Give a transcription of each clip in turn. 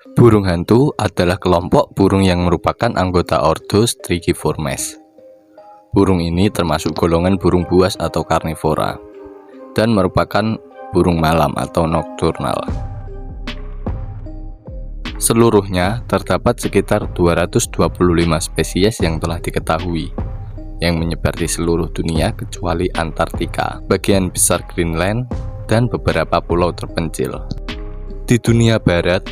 Burung hantu adalah kelompok burung yang merupakan anggota ordo Strigiformes. Burung ini termasuk golongan burung buas atau karnivora dan merupakan burung malam atau nokturnal. Seluruhnya terdapat sekitar 225 spesies yang telah diketahui, yang menyebar di seluruh dunia kecuali Antartika, bagian besar Greenland, dan beberapa pulau terpencil. Di dunia barat,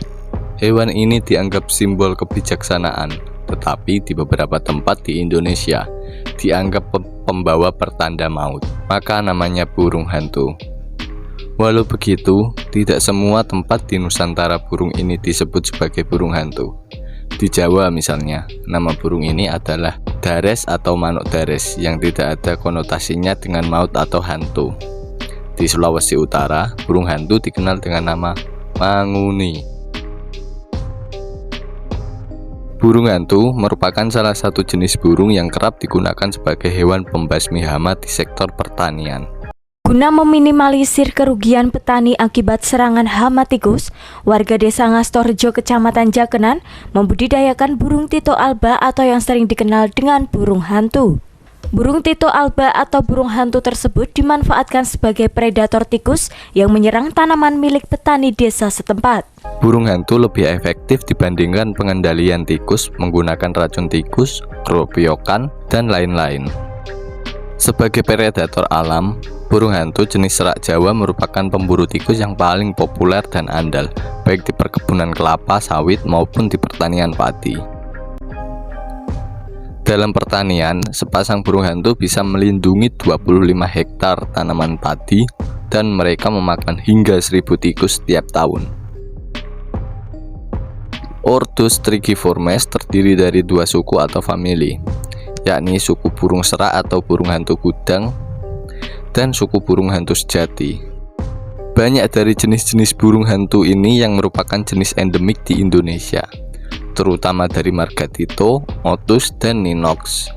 hewan ini dianggap simbol kebijaksanaan, tetapi di beberapa tempat di Indonesia dianggap pembawa pertanda maut, maka namanya burung hantu. Walau begitu, tidak semua tempat di Nusantara burung ini disebut sebagai burung hantu. Di Jawa misalnya, nama burung ini adalah dares atau manuk dares yang tidak ada konotasinya dengan maut atau hantu. Di Sulawesi Utara, burung hantu dikenal dengan nama manguni. Burung hantu merupakan salah satu jenis burung yang kerap digunakan sebagai hewan pembasmi hama di sektor pertanian. Guna meminimalisir kerugian petani akibat serangan hama tikus, warga desa Ngastorjo, Kecamatan Jakenan, membudidayakan burung Tito alba atau yang sering dikenal dengan burung hantu. Burung Tito alba atau burung hantu tersebut dimanfaatkan sebagai predator tikus yang menyerang tanaman milik petani desa setempat. Burung hantu lebih efektif dibandingkan pengendalian tikus menggunakan racun tikus, keropiokan, dan lain-lain. Sebagai predator alam, burung hantu jenis serak Jawa merupakan pemburu tikus yang paling populer dan andal, baik di perkebunan kelapa sawit maupun di pertanian padi. Dalam pertanian, sepasang burung hantu bisa melindungi 25 hektar tanaman padi dan mereka memakan hingga 1000 tikus setiap tahun. Ordo Strigiformes terdiri dari dua suku atau famili, yakni suku burung serak atau burung hantu gudang dan suku burung hantu sejati. Banyak dari jenis-jenis burung hantu ini yang merupakan jenis endemik di Indonesia, terutama dari marga Tito, Otus, dan Ninox.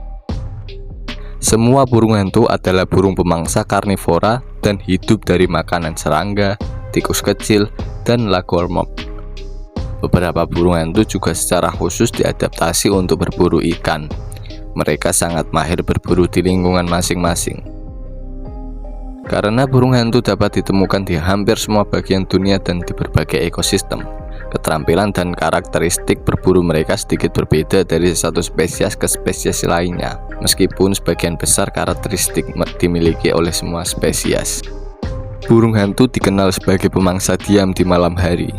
Semua burung hantu adalah burung pemangsa karnivora dan hidup dari makanan serangga, tikus kecil, dan lagormok. Beberapa burung hantu juga secara khusus diadaptasi untuk berburu ikan. Mereka sangat mahir berburu di lingkungan masing-masing. Karena burung hantu dapat ditemukan di hampir semua bagian dunia dan di berbagai ekosistem, keterampilan dan karakteristik berburu mereka sedikit berbeda dari satu spesies ke spesies lainnya, meskipun sebagian besar karakteristik dimiliki oleh semua spesies. Burung hantu dikenal sebagai pemangsa diam di malam hari,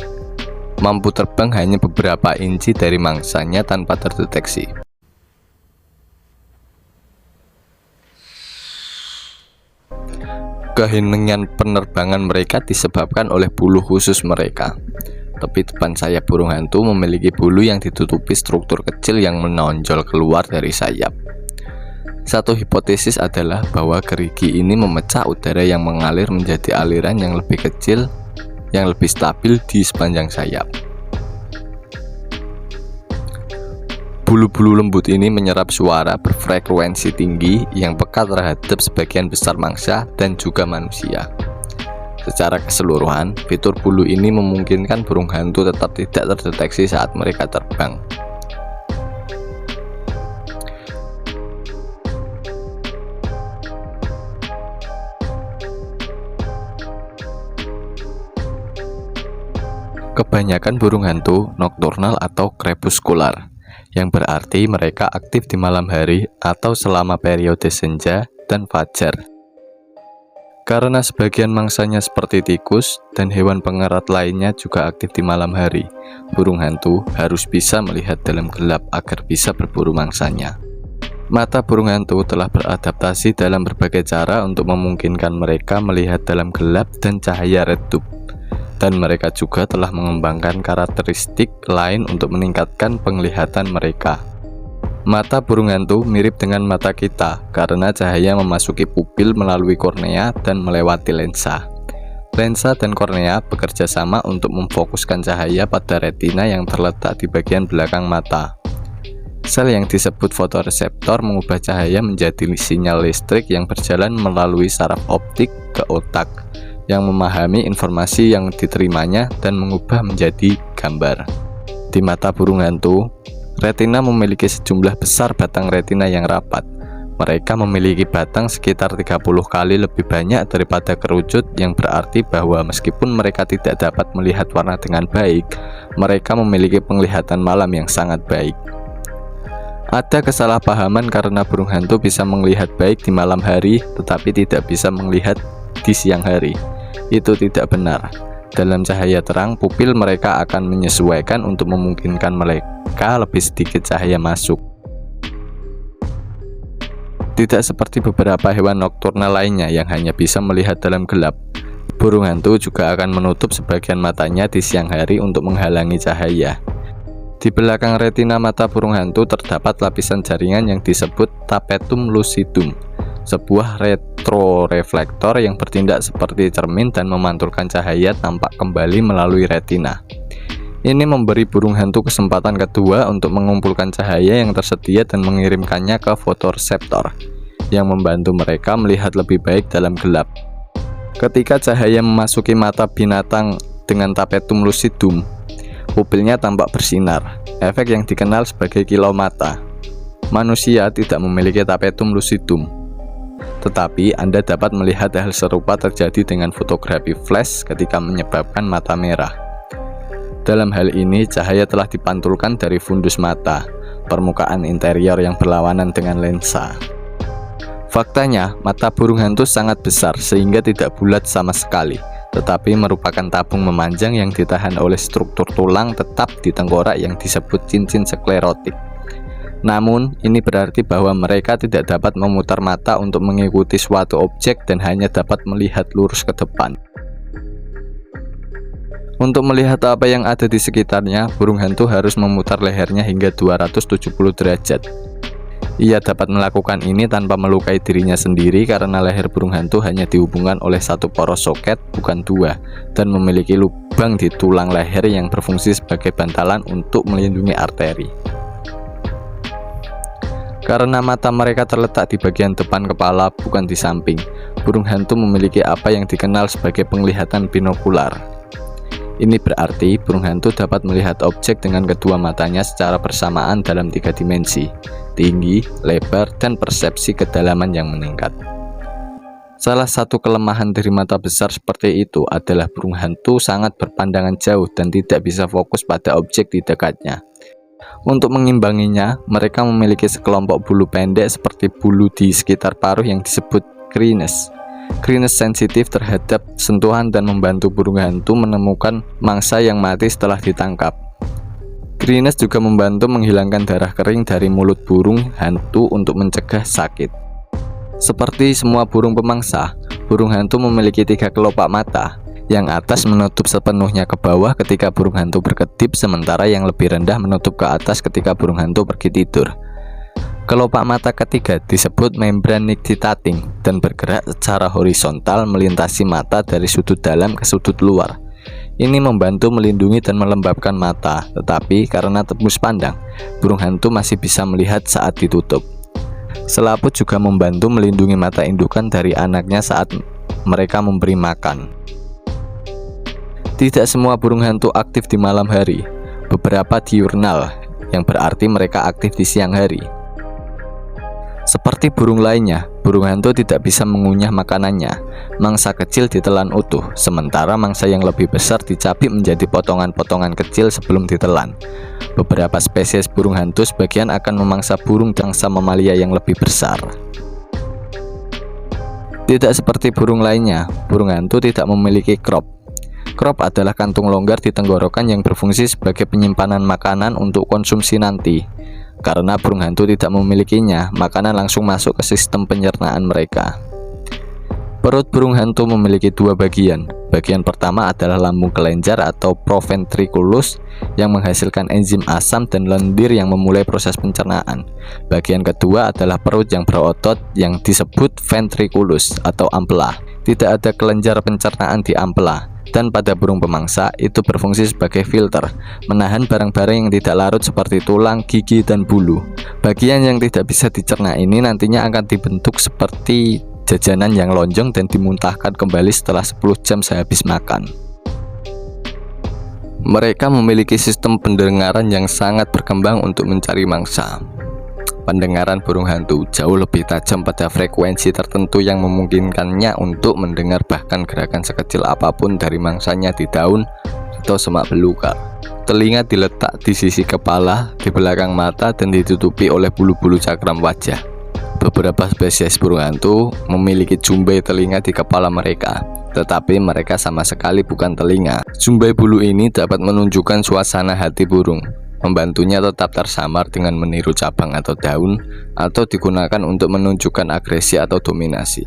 mampu terbang hanya beberapa inci dari mangsanya tanpa terdeteksi. Keheningan penerbangan mereka disebabkan oleh bulu khusus mereka. Tepi depan sayap burung hantu memiliki bulu yang ditutupi struktur kecil yang menonjol keluar dari sayap. Satu hipotesis adalah bahwa gerigi ini memecah udara yang mengalir menjadi aliran yang lebih kecil yang lebih stabil di sepanjang sayap. Bulu-bulu lembut ini menyerap suara berfrekuensi tinggi yang peka terhadap sebagian besar mangsa dan juga manusia. Secara keseluruhan, fitur bulu ini memungkinkan burung hantu tetap tidak terdeteksi saat mereka terbang. Kebanyakan burung hantu nokturnal atau krepuskular, yang berarti mereka aktif di malam hari atau selama periode senja dan fajar. Karena sebagian mangsanya seperti tikus dan hewan pengerat lainnya juga aktif di malam hari, burung hantu harus bisa melihat dalam gelap agar bisa berburu mangsanya. Mata burung hantu telah beradaptasi dalam berbagai cara untuk memungkinkan mereka melihat dalam gelap dan cahaya redup. Dan mereka juga telah mengembangkan karakteristik lain untuk meningkatkan penglihatan mereka. Mata burung hantu mirip dengan mata kita karena cahaya memasuki pupil melalui kornea dan melewati lensa. Lensa dan kornea bekerja sama untuk memfokuskan cahaya pada retina yang terletak di bagian belakang mata. Sel yang disebut fotoreseptor mengubah cahaya menjadi sinyal listrik yang berjalan melalui saraf optik ke otak, yang memahami informasi yang diterimanya dan mengubah menjadi gambar. Di mata burung hantu, retina memiliki sejumlah besar batang retina yang rapat. Mereka memiliki batang sekitar 30 kali lebih banyak daripada kerucut, yang berarti bahwa meskipun mereka tidak dapat melihat warna dengan baik, mereka memiliki penglihatan malam yang sangat baik. Ada kesalahpahaman karena burung hantu bisa melihat baik di malam hari tetapi tidak bisa melihat di siang hari. Itu tidak benar. Dalam cahaya terang, pupil mereka akan menyesuaikan untuk memungkinkan mereka lebih sedikit cahaya masuk. Tidak seperti beberapa hewan nokturnal lainnya yang hanya bisa melihat dalam gelap. Burung hantu juga akan menutup sebagian matanya di siang hari untuk menghalangi cahaya. Di belakang retina mata burung hantu terdapat lapisan jaringan yang disebut tapetum lucidum, sebuah retroreflektor yang bertindak seperti cermin dan memantulkan cahaya tampak kembali melalui retina. Ini memberi burung hantu kesempatan kedua untuk mengumpulkan cahaya yang tersedia dan mengirimkannya ke fotoreseptor, yang membantu mereka melihat lebih baik dalam gelap. Ketika cahaya memasuki mata binatang dengan tapetum lucidum, pupilnya tampak bersinar, efek yang dikenal sebagai kilau mata. Manusia tidak memiliki tapetum lucidum, tetapi Anda dapat melihat hal serupa terjadi dengan fotografi flash ketika menyebabkan mata merah. Dalam hal ini, cahaya telah dipantulkan dari fundus mata, permukaan interior yang berlawanan dengan lensa. Faktanya, mata burung hantu sangat besar sehingga tidak bulat sama sekali, tetapi merupakan tabung memanjang yang ditahan oleh struktur tulang tetap di tengkorak yang disebut cincin sklerotik. Namun, ini berarti bahwa mereka tidak dapat memutar mata untuk mengikuti suatu objek dan hanya dapat melihat lurus ke depan. Untuk melihat apa yang ada di sekitarnya, burung hantu harus memutar lehernya hingga 270 derajat. Ia dapat melakukan ini tanpa melukai dirinya sendiri karena leher burung hantu hanya dihubungkan oleh satu poros soket, bukan dua, dan memiliki lubang di tulang leher yang berfungsi sebagai bantalan untuk melindungi arteri. Karena mata mereka terletak di bagian depan kepala, bukan di samping, burung hantu memiliki apa yang dikenal sebagai penglihatan binokular. Ini berarti burung hantu dapat melihat objek dengan kedua matanya secara bersamaan dalam 3 dimensi, tinggi, lebar, dan persepsi kedalaman yang meningkat. Salah satu kelemahan dari mata besar seperti itu adalah burung hantu sangat berpandangan jauh dan tidak bisa fokus pada objek di dekatnya. Untuk mengimbanginya, mereka memiliki sekelompok bulu pendek seperti bulu di sekitar paruh yang disebut crines. Crines sensitif terhadap sentuhan dan membantu burung hantu menemukan mangsa yang mati setelah ditangkap. Crines juga membantu menghilangkan darah kering dari mulut burung hantu untuk mencegah sakit. Seperti semua burung pemangsa, burung hantu memiliki 3 kelopak mata. Yang atas menutup sepenuhnya ke bawah ketika burung hantu berkedip, sementara yang lebih rendah menutup ke atas ketika burung hantu pergi tidur. Kelopak mata ketiga disebut membran nictitating dan bergerak secara horizontal melintasi mata dari sudut dalam ke sudut luar. Ini membantu melindungi dan melembabkan mata, tetapi karena tembus pandang, burung hantu masih bisa melihat saat ditutup. Selaput juga membantu melindungi mata indukan dari anaknya saat mereka memberi makan. Tidak semua burung hantu aktif di malam hari. Beberapa diurnal, yang berarti mereka aktif di siang hari. Seperti burung lainnya, burung hantu tidak bisa mengunyah makanannya. Mangsa kecil ditelan utuh, sementara mangsa yang lebih besar dicabik menjadi potongan-potongan kecil sebelum ditelan. Beberapa spesies burung hantu sebagian akan memangsa burung bangsa mamalia yang lebih besar. Tidak seperti burung lainnya, burung hantu tidak memiliki crop. Crop adalah kantung longgar di tenggorokan yang berfungsi sebagai penyimpanan makanan untuk konsumsi nanti. Karena burung hantu tidak memilikinya, makanan langsung masuk ke sistem pencernaan mereka. Perut burung hantu memiliki 2 bagian. Bagian pertama adalah lambung kelenjar atau proventriculus yang menghasilkan enzim asam dan lendir yang memulai proses pencernaan. Bagian kedua adalah perut yang berotot yang disebut ventriculus atau ampela. Tidak ada kelenjar pencernaan di ampela. Dan pada burung pemangsa, itu berfungsi sebagai filter, menahan barang-barang yang tidak larut seperti tulang, gigi, dan bulu. Bagian yang tidak bisa dicerna ini nantinya akan dibentuk seperti jajanan yang lonjong dan dimuntahkan kembali setelah 10 jam sehabis makan. Mereka memiliki sistem pendengaran yang sangat berkembang untuk mencari mangsa. Pendengaran burung hantu jauh lebih tajam pada frekuensi tertentu yang memungkinkannya untuk mendengar bahkan gerakan sekecil apapun dari mangsanya di daun atau semak belukar. Telinga diletak di sisi kepala, di belakang mata, dan ditutupi oleh bulu-bulu cakram wajah. Beberapa spesies burung hantu memiliki jumbai telinga di kepala mereka, tetapi mereka sama sekali bukan telinga. Jumbai bulu ini dapat menunjukkan suasana hati burung, membantunya tetap tersamar dengan meniru cabang atau daun, atau digunakan untuk menunjukkan agresi atau dominasi.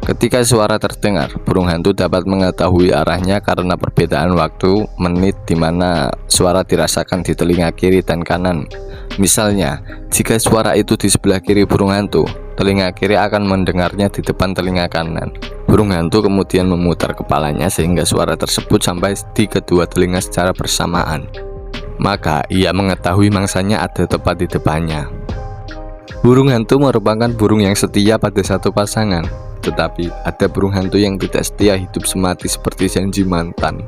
Ketika suara terdengar, burung hantu dapat mengetahui arahnya karena perbedaan waktu menit di mana suara dirasakan di telinga kiri dan kanan. Misalnya, jika suara itu di sebelah kiri burung hantu, telinga kiri akan mendengarnya di depan telinga kanan. Burung hantu kemudian memutar kepalanya sehingga suara tersebut sampai di kedua telinga secara bersamaan. Maka ia mengetahui mangsanya ada tepat di depannya. Burung hantu merupakan burung yang setia pada satu pasangan, tetapi ada burung hantu yang tidak setia hidup semati seperti janji mantan.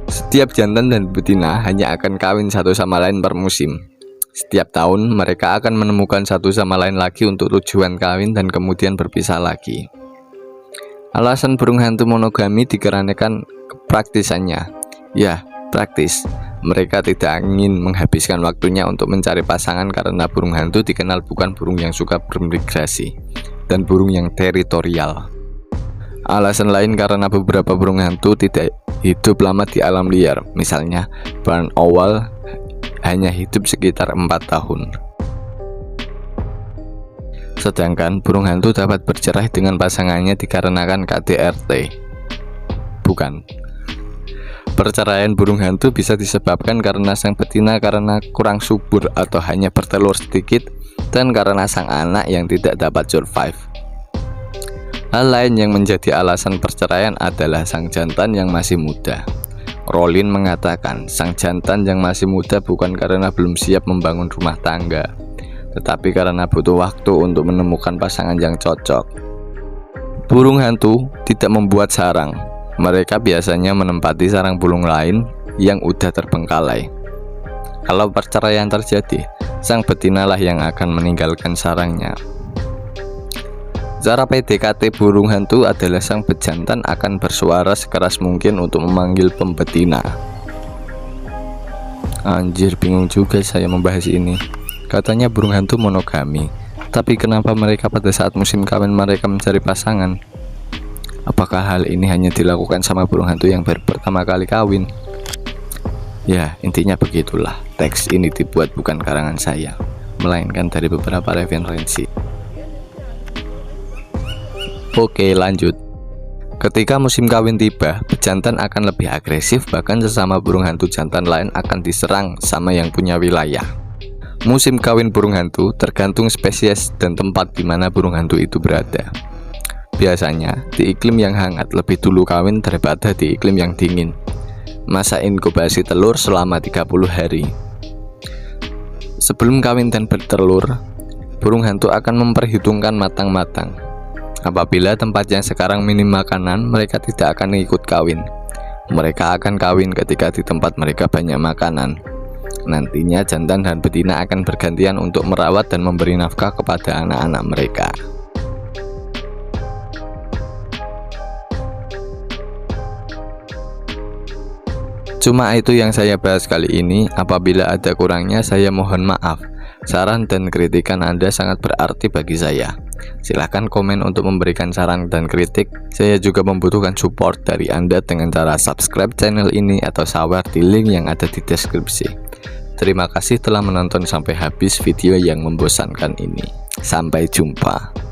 Setiap jantan dan betina hanya akan kawin satu sama lain per musim. Setiap tahun mereka akan menemukan satu sama lain lagi untuk tujuan kawin dan kemudian berpisah lagi. Alasan burung hantu monogami dikarenakan kepraktisannya. Ya, praktis. Mereka tidak ingin menghabiskan waktunya untuk mencari pasangan karena burung hantu dikenal bukan burung yang suka bermigrasi dan burung yang teritorial. Alasan lain karena beberapa burung hantu tidak hidup lama di alam liar. Misalnya, barn owl hanya hidup sekitar 4 tahun. Sedangkan burung hantu dapat bercerai dengan pasangannya dikarenakan KDRT. Bukan. Perceraian burung hantu bisa disebabkan karena sang betina karena kurang subur atau hanya bertelur sedikit, dan karena sang anak yang tidak dapat survive. Hal lain yang menjadi alasan perceraian adalah sang jantan yang masih muda. Rowling mengatakan sang jantan yang masih muda bukan karena belum siap membangun rumah tangga, tetapi karena butuh waktu untuk menemukan pasangan yang cocok. Burung hantu tidak membuat sarang. Mereka biasanya menempati sarang burung lain yang udah terbengkalai. Kalau perceraian terjadi, sang betina lah yang akan meninggalkan sarangnya. Cara PDKT burung hantu adalah sang pejantan akan bersuara sekeras mungkin untuk memanggil pembetina. Anjir, bingung juga saya membahas ini. Katanya burung hantu monogami, tapi kenapa mereka pada saat musim kawin mereka mencari pasangan? Apakah hal ini hanya dilakukan sama burung hantu yang baru pertama kali kawin? Ya, intinya begitulah. Teks ini dibuat bukan karangan saya, melainkan dari beberapa referensi. Oke, lanjut. Ketika musim kawin tiba, pejantan akan lebih agresif, bahkan sesama burung hantu jantan lain akan diserang sama yang punya wilayah. Musim kawin burung hantu tergantung spesies dan tempat di mana burung hantu itu berada. Biasanya, di iklim yang hangat lebih dulu kawin daripada di iklim yang dingin. Masa inkubasi telur selama 30 hari. Sebelum kawin dan bertelur, burung hantu akan memperhitungkan matang-matang. Apabila tempat yang sekarang minim makanan, mereka tidak akan ikut kawin. Mereka akan kawin ketika di tempat mereka banyak makanan. Nantinya jantan dan betina akan bergantian untuk merawat dan memberi nafkah kepada anak-anak mereka. Cuma itu yang saya bahas kali ini. Apabila ada kurangnya saya mohon maaf. Saran dan kritikan Anda sangat berarti bagi saya. Silahkan komen untuk memberikan saran dan kritik. Saya juga membutuhkan support dari Anda dengan cara subscribe channel ini atau share di link yang ada di deskripsi. Terima kasih telah menonton sampai habis video yang membosankan ini. Sampai jumpa.